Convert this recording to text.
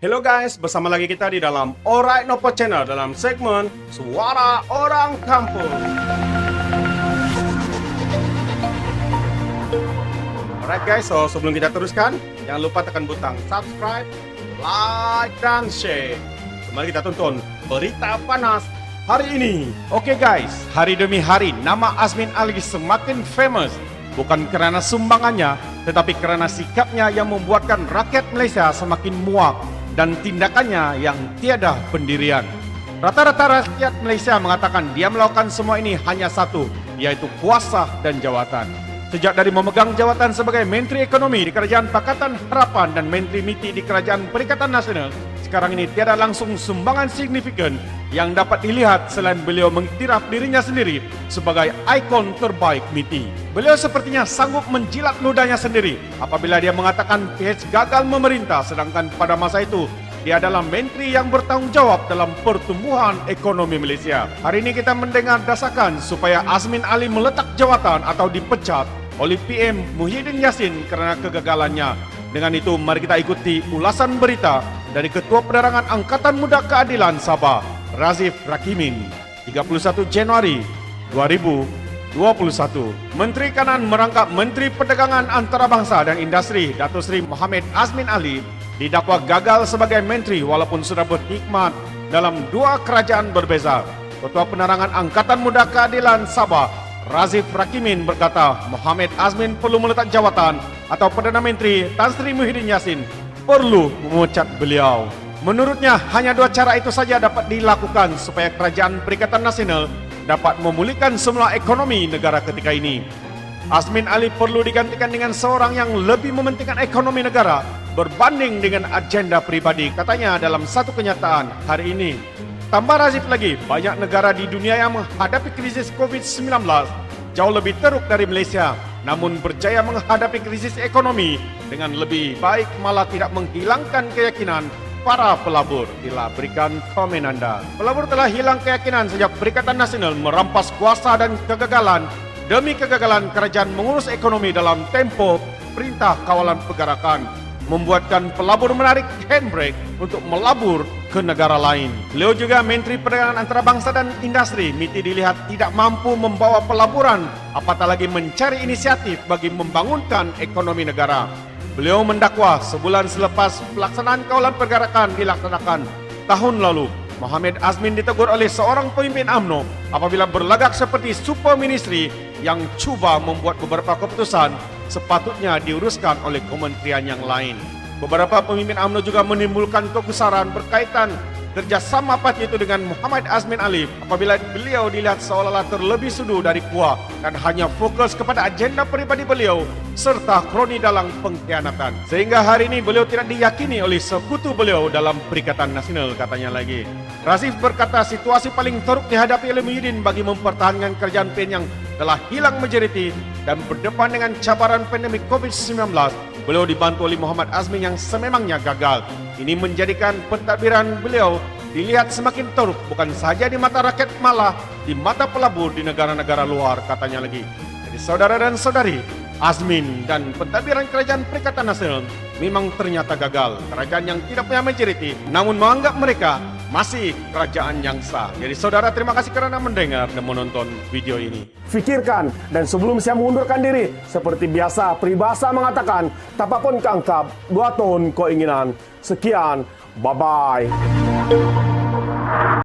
Hello guys, bersama lagi kita di dalam Alright Nopo Channel dalam segmen Suara Orang Kampung. Alright guys, so sebelum kita teruskan, jangan lupa tekan butang subscribe, like, dan share. Mari kita tonton berita panas hari ini. Oke guys, hari demi hari nama Azmin Ali semakin famous. Bukan karena sumbangannya, tetapi karena sikapnya yang membuatkan rakyat Malaysia semakin muak dan tindakannya yang tiada pendirian. Rata-rata rakyat Malaysia mengatakan dia melakukan semua ini hanya satu, yaitu kuasa dan jawatan. Sejak dari memegang jawatan sebagai Menteri Ekonomi di Kerajaan Pakatan Harapan dan Menteri MITI di Kerajaan Perikatan Nasional, sekarang ini tiada langsung sumbangan signifikan yang dapat dilihat selain beliau mengiktiraf dirinya sendiri sebagai ikon terbaik MITI. Beliau sepertinya sanggup menjilat ludahnya sendiri apabila dia mengatakan PH gagal memerintah, sedangkan pada masa itu dia adalah menteri yang bertanggung jawab dalam pertumbuhan ekonomi Malaysia. Hari ini kita mendengar desakan supaya Azmin Ali meletak jawatan atau dipecat oleh PM Muhyiddin Yassin kerana kegagalannya. Dengan itu, mari kita ikuti ulasan berita dari Ketua Penerangan Angkatan Muda Keadilan Sabah, Razif Rakimin, 31 Januari 2021. Menteri Kanan merangkap Menteri Perdagangan Antarabangsa dan Industri, Datuk Seri Mohamed Azmin Ali, didakwa gagal sebagai menteri walaupun sudah berkhidmat dalam dua kerajaan berbeza. Ketua Penerangan Angkatan Muda Keadilan Sabah, Razif Rakimin berkata, Mohamed Azmin perlu meletak jawatan atau Perdana Menteri Tan Sri Muhyiddin Yassin perlu memecat beliau. Menurutnya, hanya dua cara itu saja dapat dilakukan supaya Kerajaan Perikatan Nasional dapat memulihkan semula ekonomi negara ketika ini. Azmin Ali perlu digantikan dengan seorang yang lebih mementingkan ekonomi negara berbanding dengan agenda pribadi, katanya dalam satu kenyataan hari ini. Tambah Razif lagi, banyak negara di dunia yang menghadapi krisis COVID-19 jauh lebih teruk dari Malaysia, namun berjaya menghadapi krisis ekonomi dengan lebih baik, malah tidak menghilangkan keyakinan para pelabur. Inilah berikan komen anda. Pelabur telah hilang keyakinan sejak Perikatan Nasional merampas kuasa dan kegagalan demi kegagalan kerajaan mengurus ekonomi dalam tempoh Perintah Kawalan Pergerakan, membuatkan pelabur menarik handbrake untuk melabur ke negara lain. Beliau juga Menteri Perdagangan Antarabangsa dan Industri, MITI dilihat tidak mampu membawa pelaburan, apatah lagi mencari inisiatif bagi membangunkan ekonomi negara. Beliau mendakwa sebulan selepas pelaksanaan Kawalan Pergerakan dilaksanakan tahun lalu, Mohamed Azmin ditegur oleh seorang pemimpin UMNO apabila berlagak seperti super ministry yang cuba membuat beberapa keputusan sepatutnya diuruskan oleh kementerian yang lain. Beberapa pemimpin UMNO juga menimbulkan kegusaran berkaitan kerjasama parti itu dengan Mohamed Azmin Ali apabila beliau dilihat seolah-olah terlebih sudu dari kuah dan hanya fokus kepada agenda pribadi beliau serta kroni dalam pengkhianatan. Sehingga hari ini beliau tidak diyakini oleh sekutu beliau dalam Perikatan Nasional, katanya lagi. Razif berkata situasi paling teruk dihadapi oleh Muhyiddin bagi mempertahankan kerajaan PN yang telah hilang majoriti dan berdepan dengan cabaran pandemik COVID-19. Beliau dibantu oleh Mohamed Azmin yang sememangnya gagal. Ini menjadikan pentadbiran beliau dilihat semakin teruk bukan sahaja di mata rakyat, malah di mata pelabur di negara-negara luar, katanya lagi. Jadi saudara dan saudari, Azmin dan pentadbiran Kerajaan Perikatan Nasional memang ternyata gagal. Kerajaan yang tidak punya majoriti namun menganggap mereka masih kerajaan yang sah. Jadi saudara, terima kasih kerana mendengar dan menonton video ini. Fikirkan, dan sebelum saya mengundurkan diri, seperti biasa peribahasa mengatakan, tapapun kangkap, dua tahun keinginan. Sekian, bye-bye.